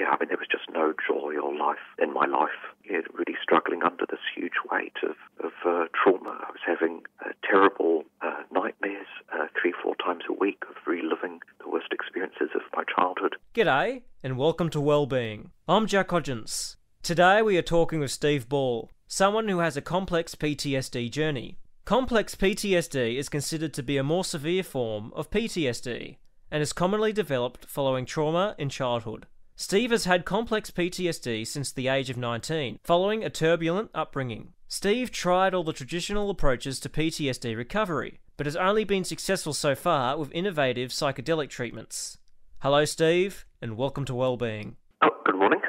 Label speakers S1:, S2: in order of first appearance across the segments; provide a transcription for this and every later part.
S1: there was just no joy or life in my life. Really struggling under this huge weight of trauma. I was having terrible nightmares 3-4 times a week of reliving the worst experiences of my childhood.
S2: G'day, and welcome to Wellbeing. I'm Jack Hodgins. Today we are talking with Steve Ball, someone who has a complex PTSD journey. Complex PTSD is considered to be a more severe form of PTSD and is commonly developed following trauma in childhood. Steve has had complex PTSD since the age of 19, following a turbulent upbringing. Steve tried all the traditional approaches to PTSD recovery, but has only been successful so far with innovative psychedelic treatments. Hello, Steve, and welcome to Wellbeing.
S1: Oh, good morning.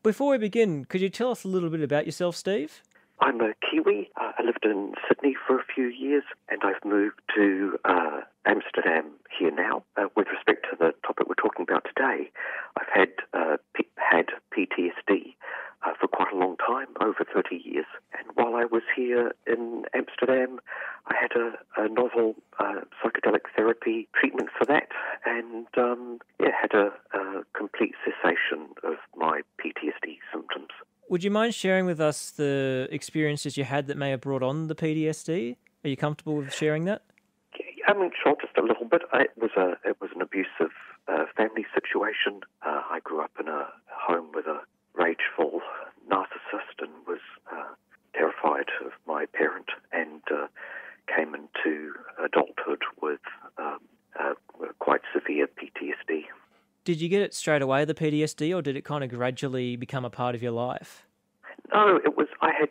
S2: Before we begin, could you tell us a little bit about yourself, Steve?
S1: I'm a Kiwi. I lived in Sydney for a few years, and I've moved to Amsterdam here now. With respect to the topic we're talking about today, I've had PTSD for quite a long time, over 30 years. And while I was here in Amsterdam, I had a novel psychedelic therapy treatment for that, and had a complete cessation of my PTSD symptoms.
S2: Would you mind sharing with us the experiences you had that may have brought on the PTSD? Are you comfortable with sharing that?
S1: Sure, just a little bit. It was an abusive family situation. I grew up in a home with a rageful narcissist and was terrified of my parent, and came into adulthood with quite severe PTSD.
S2: Did you get it straight away, the PTSD, or did it kind of gradually become a part of your life?
S1: No, it was. I had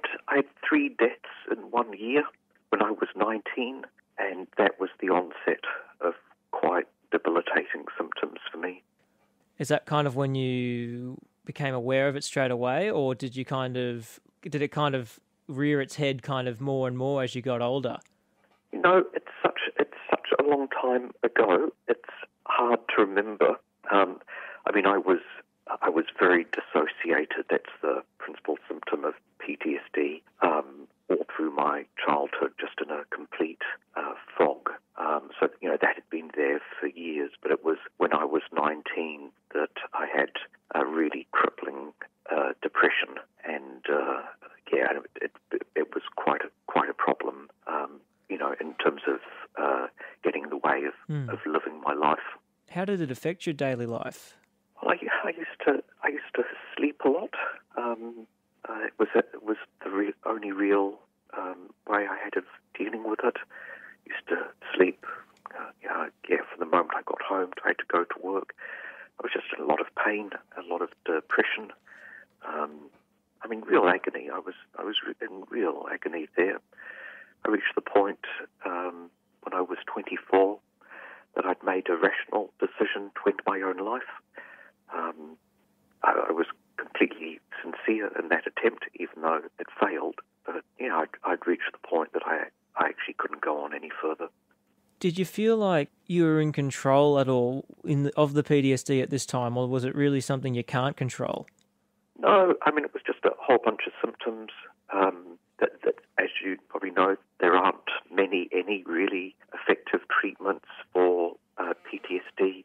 S1: 3 deaths in 1 year when I was 19, and that was the onset of quite debilitating symptoms for me.
S2: Is that kind of when you became aware of it straight away, or did it kind of rear its head kind of more and more as you got older?
S1: It's such a long time ago. It's hard to remember. I was very dissociated. That's the principal symptom of PTSD. All through my childhood, just in a complete fog. That had been there for years, but it was when I was 19 that I had a really crippling depression, and it was quite a problem. In terms of getting in the way of living my life.
S2: How did it affect your daily life?
S1: Well, I used to sleep a lot. It was the only real way I had of dealing with it. Used to sleep. From the moment I got home, I had to go to work. I was just in a lot of pain, a lot of depression. Real agony. I was in real agony there. I reached the point when I was 24 that I'd made a rational decision to end my own life. I was completely sincere in that attempt, even though it failed. But I'd reached the point that I actually couldn't go on any further.
S2: Did you feel like you were in control at all of the PTSD at this time, or was it really something you can't control?
S1: No, it was just a whole bunch of symptoms that, as you probably know, there aren't any really effective treatments for PTSD.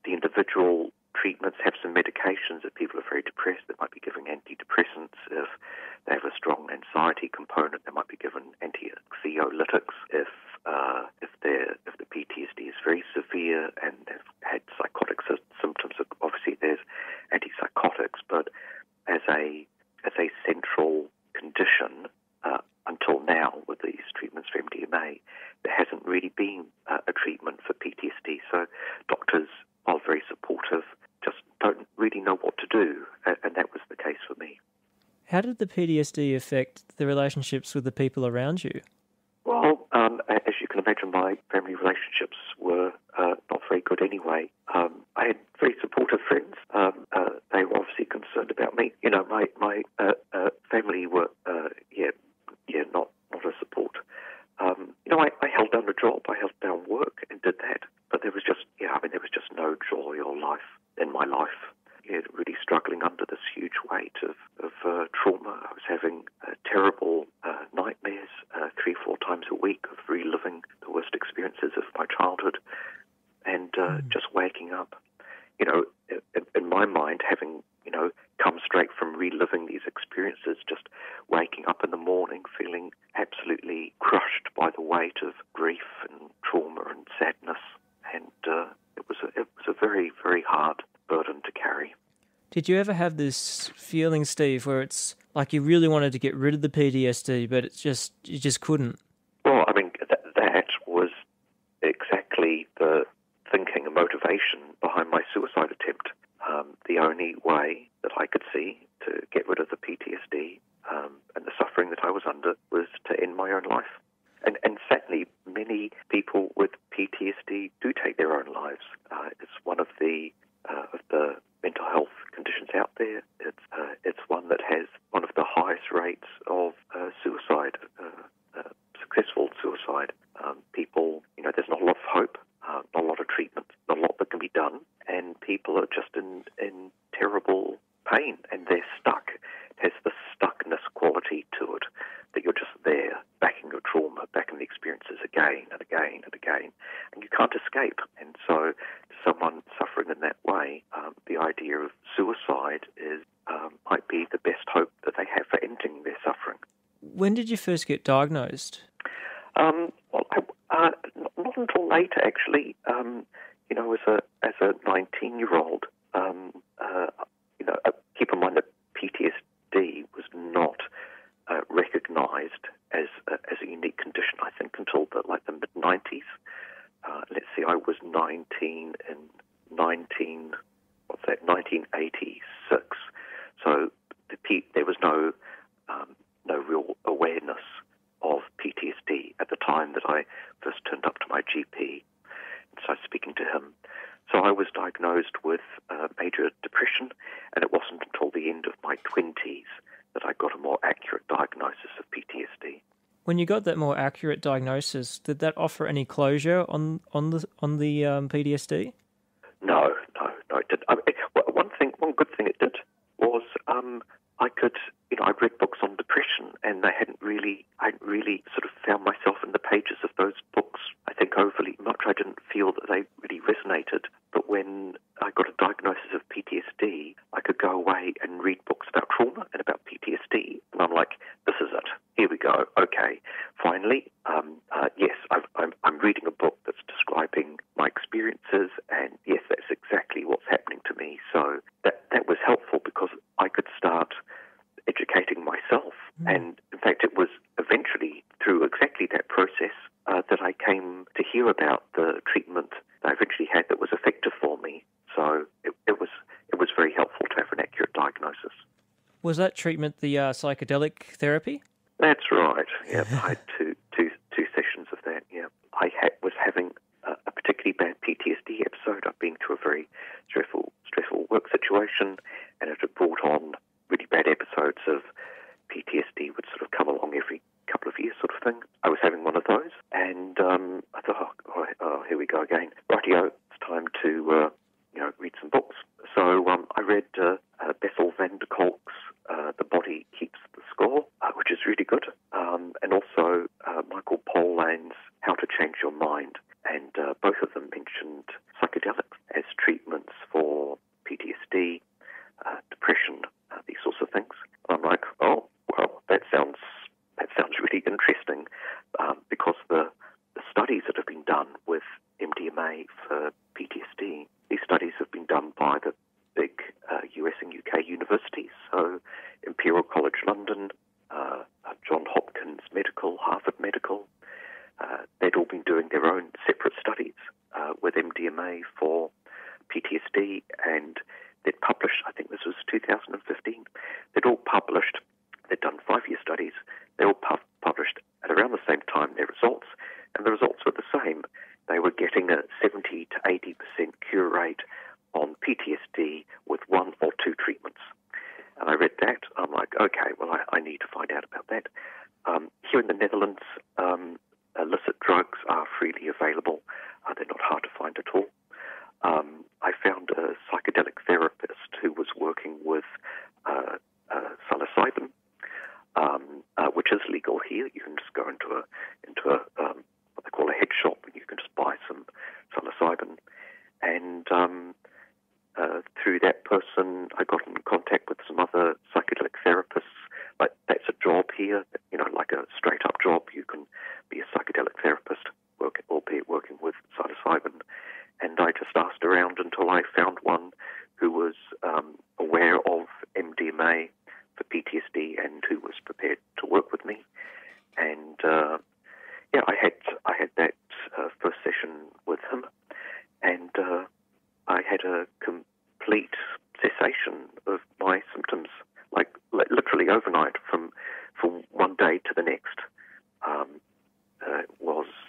S1: The individual treatments have some medications. If people are very depressed, they might be given antidepressants. If they have a strong anxiety component, they might be given anxiolytics. If the PTSD is very severe and they've had psychotic symptoms, obviously there's antipsychotics. But as a central condition, until now with these treatments for MDMA, there hasn't really been a treatment for PTSD. So doctors, while very supportive, just don't really know what to do, and that was the case for me.
S2: How did the PTSD affect the relationships with the people around you?
S1: Well, as you can imagine, my family relationships were not very good anyway. I had very supportive friends. They were obviously concerned about me. My family were, not a support. I held down a job, I held down work and did that, but there was just no joy or life in my life. Really struggling under this huge weight of trauma. I was having terrible nightmares 3-4 times a week of reliving the worst experiences of my childhood, and just waking up. In my mind, having, come straight from reliving these experiences, just waking up in the morning feeling absolutely crushed by the weight of grief and trauma and sadness. And it was a very, very hard burden to carry.
S2: Did you ever have this feeling, Steve, where it's like you really wanted to get rid of the PTSD, but you just couldn't?
S1: Well, I mean, that was exactly the thinking and motivation behind my suicide attempt. The only way that I could see to get rid of the PTSD and the suffering that I was under was to end my own life. And sadly, many people with PTSD do take their own lives. It's one of the mental health conditions out there. It's one that has one of the highest rates of suicide, successful suicide. People, there's not a lot of hope, not a lot of treatment, not a lot that can be done, and people are just in terrible pain, and they're stuck. It has the stuckness quality to it, that you're just there, back in your trauma, back in the experiences again and again and again, and you can't escape. And so to someone suffering in that way, the idea of suicide might be the best hope that they have for ending their suffering.
S2: When did you first get diagnosed?
S1: Not until later, actually. As a 19-year-old, keep in mind that PTSD was not recognised as a unique condition, I think, until the mid-90s. Let's see, I was 19 in 1986. So there was no real awareness of PTSD at the time that I first turned up to my GP and started speaking to him. So I was diagnosed with major depression, and it wasn't until the end of my 20s that I got a more accurate diagnosis of PTSD.
S2: When you got that more accurate diagnosis, did that offer any closure on the PTSD?
S1: No, it didn't. One good thing it did was I'd read books on depression, and I hadn't really sort of found myself in the pages of those books, I think, overly much. I didn't feel that they really resonated. But when I got a diagnosis of PTSD, I could go away and read books about trauma and about PTSD, and I'm like, this is it. Here we go. Okay, finally, yes, I'm reading a book that's describing my experiences, and yes, that's exactly what's happening to me. So that was helpful because I could start educating myself. And in fact, it was eventually through exactly that process that I came to hear about the treatment that I eventually had that was effective for me. So it was very helpful to have an accurate diagnosis.
S2: Was that treatment the psychedelic therapy?
S1: That's right. Yeah, I had two sessions of that. Yeah, I was having a particularly bad PTSD episode. I've been through a very stressful work situation, and it had brought on really bad episodes of PTSD, would sort of come along every couple of years, sort of thing. I was having one of those, and I thought, oh, here we go again. Rightio, it's time to read some books. So I read Bessel van der Kolk's The Body Keeps the Score, which is really good, and also Michael Pollan's How to Change Your Mind, and both of them mentioned psychedelics as treatments for PTSD, depression, these sorts of things. I'm like, oh, well, that sounds really interesting, because the studies that have been done with MDMA for PTSD, these studies have been done by the big US and UK universities, so Imperial College London, Johns Hopkins Medical, Harvard Medical. They'd all been doing their own separate studies with MDMA for PTSD, and they'd published, I think this was 2015, they'd all published, they'd done 5-year studies, they all published at around the same time their results, and the results were the same. They were getting a 70 to 80% cure rate on PTSD with 1 or 2 treatments. And I read that, I'm like, okay, well, I need to find out about that. Here in the Netherlands, illicit drugs are freely available. They're not hard to find at all. I found a psychedelic therapist who was working with psilocybin, which is legal here. You can just go into a what they call a head shop, and you can just buy some psilocybin. And through that person, I got in contact with some other psychedelic therapists. Like, that's a job here, like a straight-up job. You can be a psychedelic therapist, albeit working with psilocybin. And I just asked around until I found one who was aware of MDMA for PTSD and who was prepared to work with me. And I had that first session with him, and I had a complete cessation of my symptoms, like literally overnight, from one day to the next.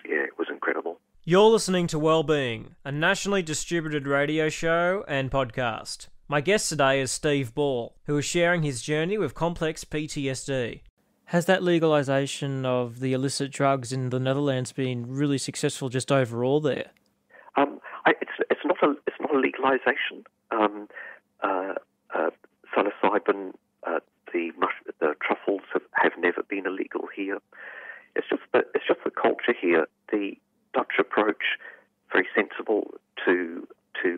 S1: It was incredible.
S2: You're listening to Wellbeing, a nationally distributed radio show and podcast. My guest today is Steve Ball, who is sharing his journey with complex PTSD. Has that legalisation of the illicit drugs in the Netherlands been really successful just overall there?
S1: It's not a legalisation. Psilocybin, the truffles have never been illegal here. It's just the culture here. The Dutch approach, very sensible to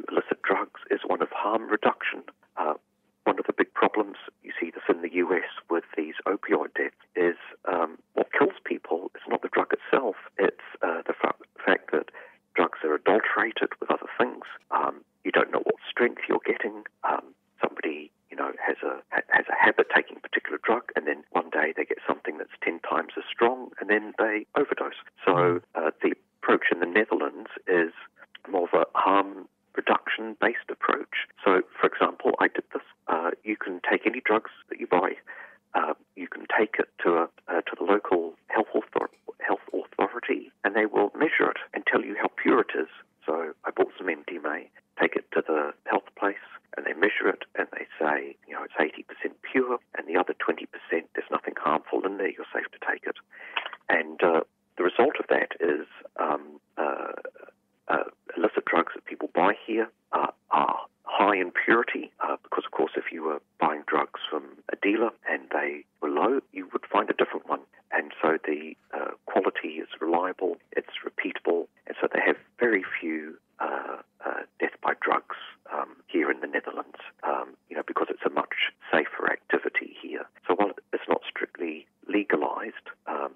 S1: illicit drugs, is one of harm reduction. One of the big problems, you see this in the US with these opioid deaths, is what kills people is not the drug itself. It's the fact that drugs are adulterated with other things. You don't know what strength you're getting. Somebody, has a habit taking a particular drug, and then one day they get something that's 10 times as strong, and then they overdose. So the approach in the Netherlands is more of a harm reduction-based approach. So, for example, I did this. You can take any drugs that you buy. You can take it to the local health authority, and they will measure it and tell you how pure it is. So I bought some MDMA, take it to the health place, and they measure it, and they say, it's 80% pure, and the other 20%, there's nothing harmful in there, you're safe to take it. And the result of that is illicit drugs that people buy here are high in purity, because, of course, if you were buying drugs from a dealer and they were low, you would find a different one. And so the quality is reliable, it's repeatable, and so they have very few death by drugs here in the Netherlands, because it's a much safer activity here. So while it's not strictly legalized,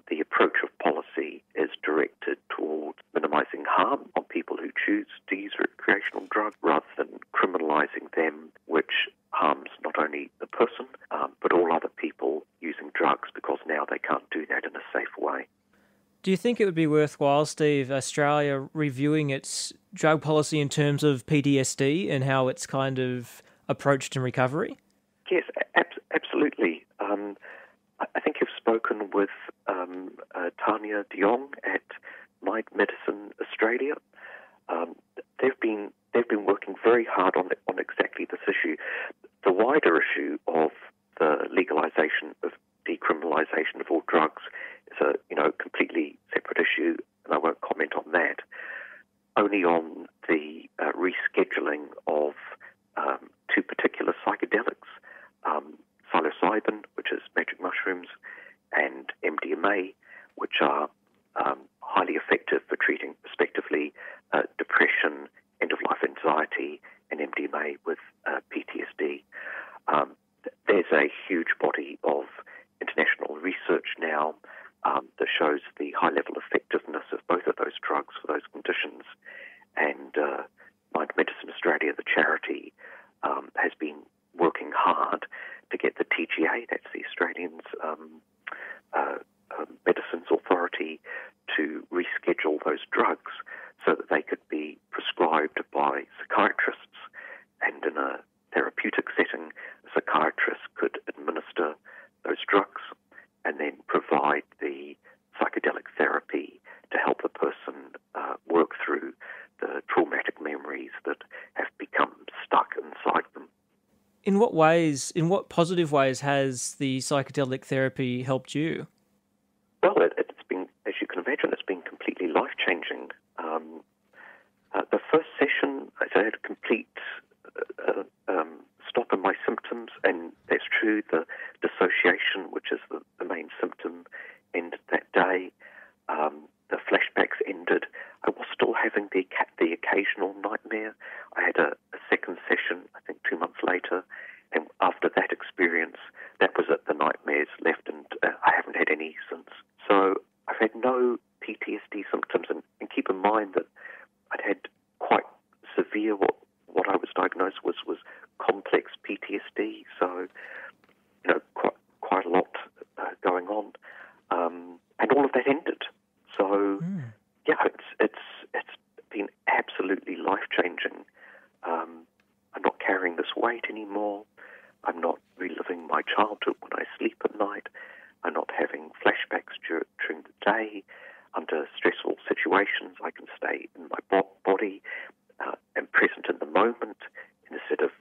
S1: the approach of policy is directed towards minimizing harm on people who choose to use recreational drugs rather than criminalizing them, which harms not only the person, but all other people using drugs, because now they can't do that in a safe way.
S2: Do you think it would be worthwhile, Steve, Australia reviewing its drug policy in terms of PTSD and how it's kind of approached in recovery?
S1: Yes, absolutely. I think you've spoken with Tanya de Jong at Mind Medicine Australia. They've been working very hard on exactly this issue. The wider issue of the legalization of decriminalization of all drugs is a completely separate issue, and I won't comment on that. Only on the rescheduling of two particular psychedelics, psilocybin, which is magic mushrooms, and MDMA, which are highly effective for treating, respectively, depression, end-of-life anxiety, and MDMA with PTSD. There's a huge body of international research now that shows the high-level effectiveness of both of those drugs for those conditions. And Mind Medicine Australia, the charity, has been working hard to get the TGA, that's the Australians Medicines Authority, to reschedule those drugs so that they could be prescribed by psychiatrists. And in a therapeutic setting, a psychiatrist could administer those drugs and then provide the psychedelic therapy to help the person work through the traumatic memories that have become stuck inside them.
S2: In what positive ways has the psychedelic therapy helped you?
S1: Well, it's been, as you can imagine, it's been completely life-changing. The first session, I had a complete stop in my symptoms, and that's true. The dissociation, which is the main symptom, ended that day. The flashbacks ended. I was still having the occasional nightmare. I had a second session, I think 2 months later, and PTSD, so quite a lot going on, and all of that ended. So yeah, it's been absolutely life-changing. I'm not carrying this weight anymore. I'm not reliving my childhood when I sleep at night. I'm not having flashbacks during the day. Under stressful situations, I can stay in my body and present in the moment instead of,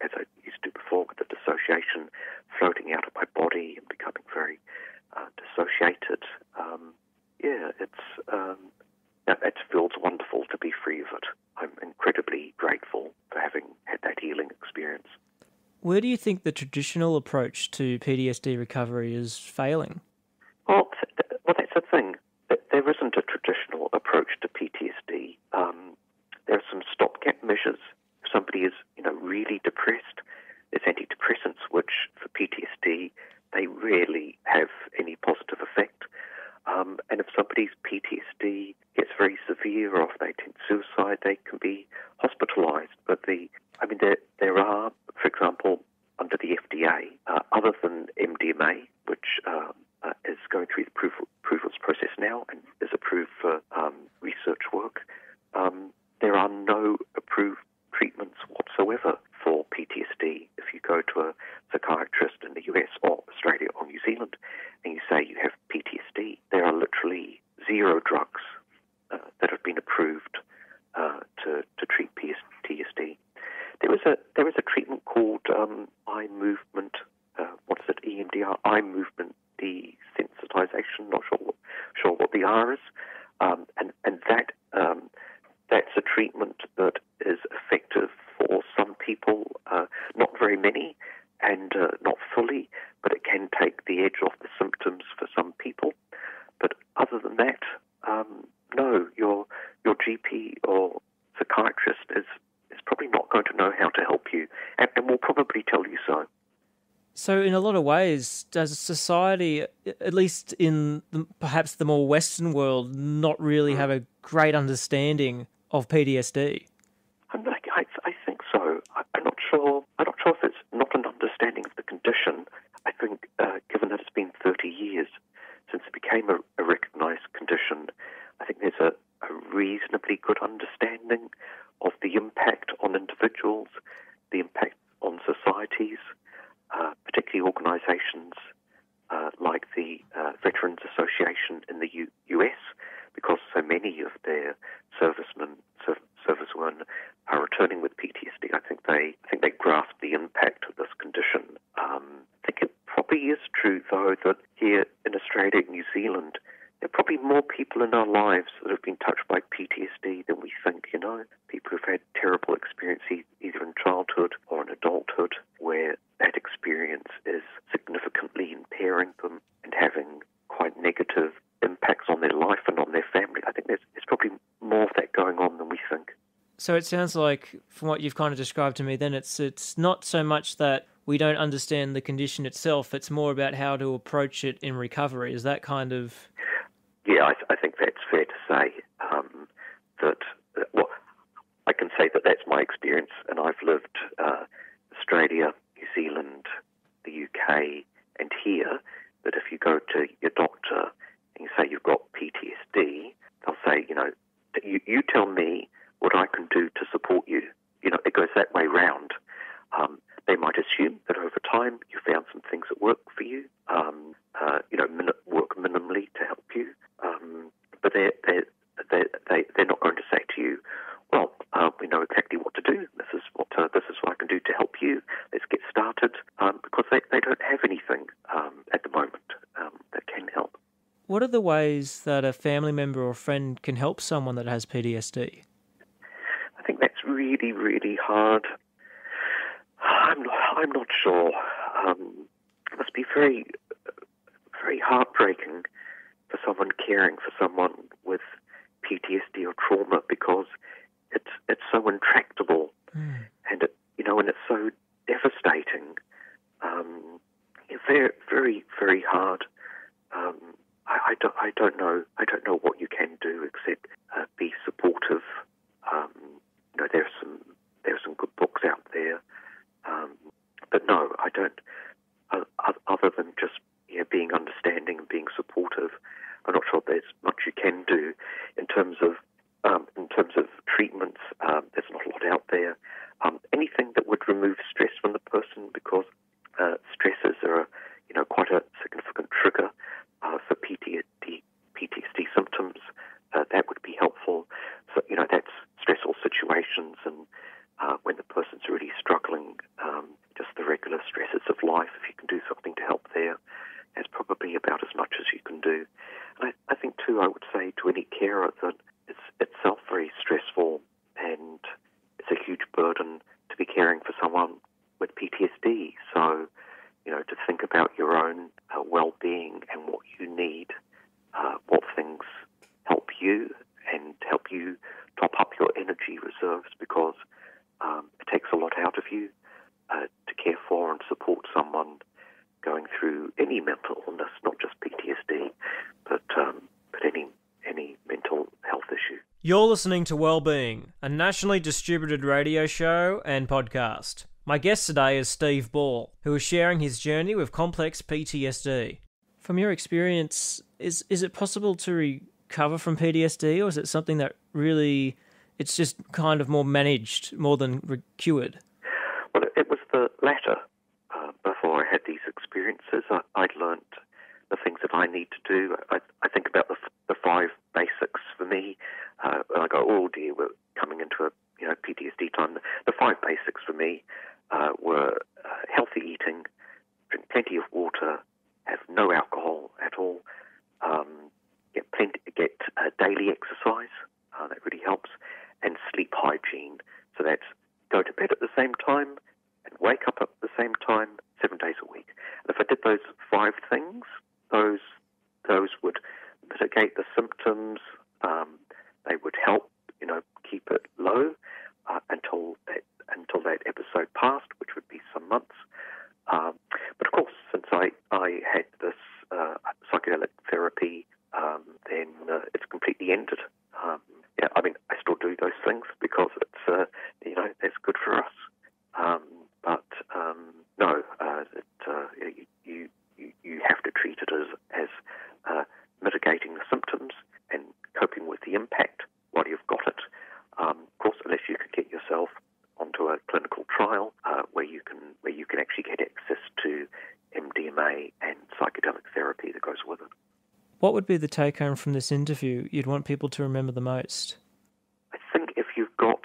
S1: as I used to before with the dissociation, floating out of my body and becoming very dissociated. It feels wonderful to be free of it. I'm incredibly grateful for having had that healing experience.
S2: Where do you think the traditional approach to PTSD recovery is failing?
S1: Well, that's the thing. There isn't a traditional approach to PTSD. There are some stopgap measures. If somebody is, really depressed, there's antidepressants, which for PTSD, they rarely have any positive effect. And if somebody's PTSD gets very severe or if they attempt suicide, they can be hospitalized. But there are, for example, under the FDA, other than MDMA, which is going through the approvals process now and is approved for research work, there are no approved treatments whatsoever for PTSD. If you go to a psychiatrist in the US or Australia or New Zealand and you say you have PTSD, there are literally zero drugs that have been approved to treat PTSD. There is a treatment called eye movement, EMDR, eye movement desensitization. Not sure what the R is, and that's a treatment that is effective for some people, not very many, and not fully, but it can take the edge off the symptoms for some people. But other than that, no, your GP or psychiatrist is probably not going to know how to help you, and will probably tell you so.
S2: So in a lot of ways, does society, at least in perhaps the more Western world, not really have a great understanding of PTSD?
S1: I think so. I'm not sure if it's not an understanding of the condition. I think, given that it's been 30 years since it became a recognised condition, I think there's a reasonably good understanding of the impact on individuals, the impact on societies, particularly organisations like the Veterans Association in the US, because so many of their servicewomen are returning with PTSD. I think they grasp the impact of this condition. I think it probably is true, though, that here in Australia and New Zealand, there are probably more people in our lives that have been touched by PTSD than we think, People who've had terrible experiences either in childhood or in adulthood, where that experience is significantly impairing them and having quite negative impacts on their life and on their family. I think there's probably more of that going on than we think.
S2: So it sounds like, from what you've kind of described to me, then it's not so much that we don't understand the condition itself, it's more about how to approach it in recovery. Is that kind of...
S1: Yeah, I think that's fair to say. I can say that that's my experience, and I've lived Australia, New Zealand, the UK, and here, that if you go to your doctor and you say you've got PTSD, they'll say, you tell me what I can do to support you. It goes that way round. They might assume that over time you found some things that work for you, work minimally to help you, but they're not going to say to you, well, we know exactly what to do. This is what I can do to help you. Let's get started, because they don't have anything at the moment that can help.
S2: What are the ways that a family member or friend can help someone that has PTSD?
S1: I think that's really, really hard. I'm not sure. It must be very, very heartbreaking for someone caring for someone with PTSD or trauma, because it's so intractable, and and it's so devastating. Very, very, very hard. I don't know what you can do except be supportive. There's some good books out there. don't, other than just being understanding and being supportive, I'm not sure there's much you can do in terms of treatments. There's not a lot out there. Anything that would remove stress from the person, because stresses are, quite a significant trigger for PTSD symptoms. That would be helpful. So, that's stressful situations, and when the person's really struggling, just the regular stresses of life, if you can do something to help there, that's probably about as much as you can do. And I think, too, I would say to any carer that it's itself very stressful, and it's a huge burden to be caring for someone with PTSD. So, to think about your own well-being and what you need, what things help you, and help you top up your energy reserves, because it takes a lot out of you to care for and support someone going through any mental illness, not just PTSD, but any mental health issue.
S2: You're listening to Wellbeing, a nationally distributed radio show and podcast. My guest today is Steve Ball, who is sharing his journey with complex PTSD. From your experience, is it possible to recover from PTSD, or is it something that really, it's just kind of more managed more than cured?
S1: Well, it was the latter. Before I had these experiences, I'd learned the things that I need to do. I think about the 5 basics for me. And I go, oh dear, we're coming into a PTSD time. The 5 basics for me were healthy eating, drink plenty of water, have no alcohol at all, get daily exercise. That really helps, and sleep hygiene. So that's go to bed at the same time and wake up at the same time 7 days a week. And if I did those 5 things, those would mitigate the symptoms. They would help, keep it low until that episode passed, which would be some months. But of course, since I had this psychedelic therapy, then it's completely ended. I still do those things because it's that's good for us. But no, you have to treat it as mitigating the symptoms and coping with the impact while you've got it. Of course, unless you can get yourself onto a clinical trial where you can actually get access to MDMA and psychedelic therapy that goes with it.
S2: What would be the take home from this interview you'd want people to remember the most?
S1: I think if you've got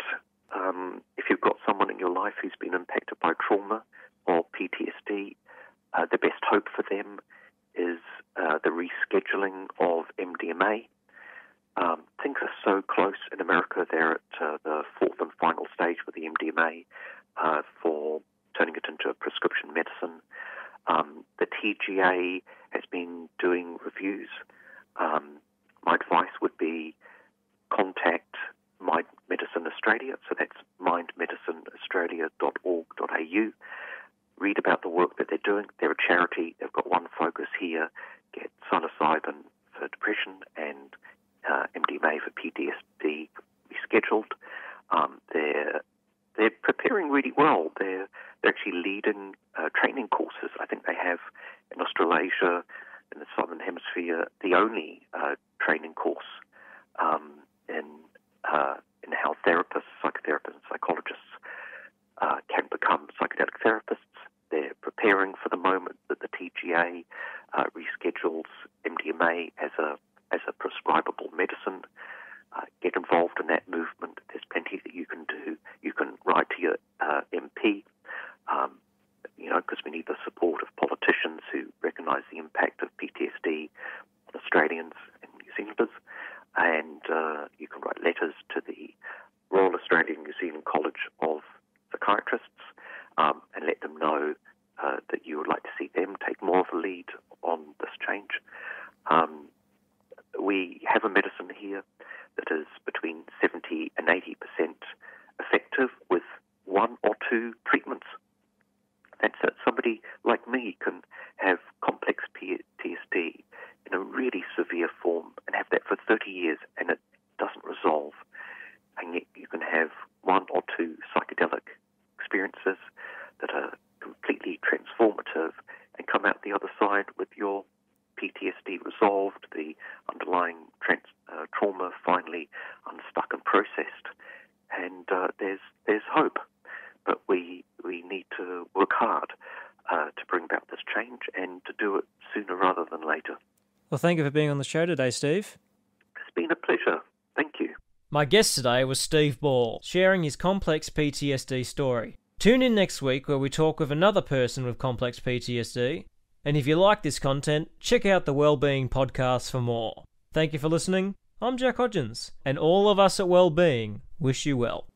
S1: someone in your life who's been impacted by trauma or PTSD, the best hope for them is the rescheduling of MDMA. Things are so close in America. They're at the 4th and final stage with the MDMA for turning it into a prescription medicine. The TGA has been doing reviews. My advice would be contact Mind Medicine Australia, so that's mindmedicineaustralia.org.au. Read about the work that they're doing. They're a charity. They've got one focus here: get psilocybin for depression and MDMA for PTSD rescheduled. They're preparing really well. They're actually leading training courses. I think they have in Australasia, in the Southern Hemisphere, the only training course in how therapists, psychotherapists, and psychologists can become psychedelic therapists. They're preparing for the moment that the TGA reschedules MDMA as a prescribable medicine. Get involved in that movement. There's plenty that you can do. You can write to your MP, because we need the support of politicians who recognise the impact of PTSD on Australians and New Zealanders. And you can write letters to the Royal Australian New Zealand College of Psychiatrists and let them know that you would like to see them take more of a lead on this change. We have a medicine here that is between 70 and 80% effective with 1 or 2 treatments. That's that somebody like me can have complex PTSD in a really severe form and have that for 30 years and it doesn't resolve. And yet you can have 1 or 2 psychedelic experiences that are completely transformative and come out the other side with your PTSD resolved, the underlying trauma finally unstuck and processed. And there's hope, but we need to work hard to bring about this change and to do it sooner rather than later.
S2: Well, thank you for being on the show today, Steve.
S1: It's been a pleasure. Thank you.
S2: My guest today was Steve Ball, sharing his complex PTSD story. Tune in next week where we talk with another person with complex PTSD. And if you like this content, check out the Wellbeing podcast for more. Thank you for listening. I'm Jack Hodgins, and all of us at Wellbeing wish you well.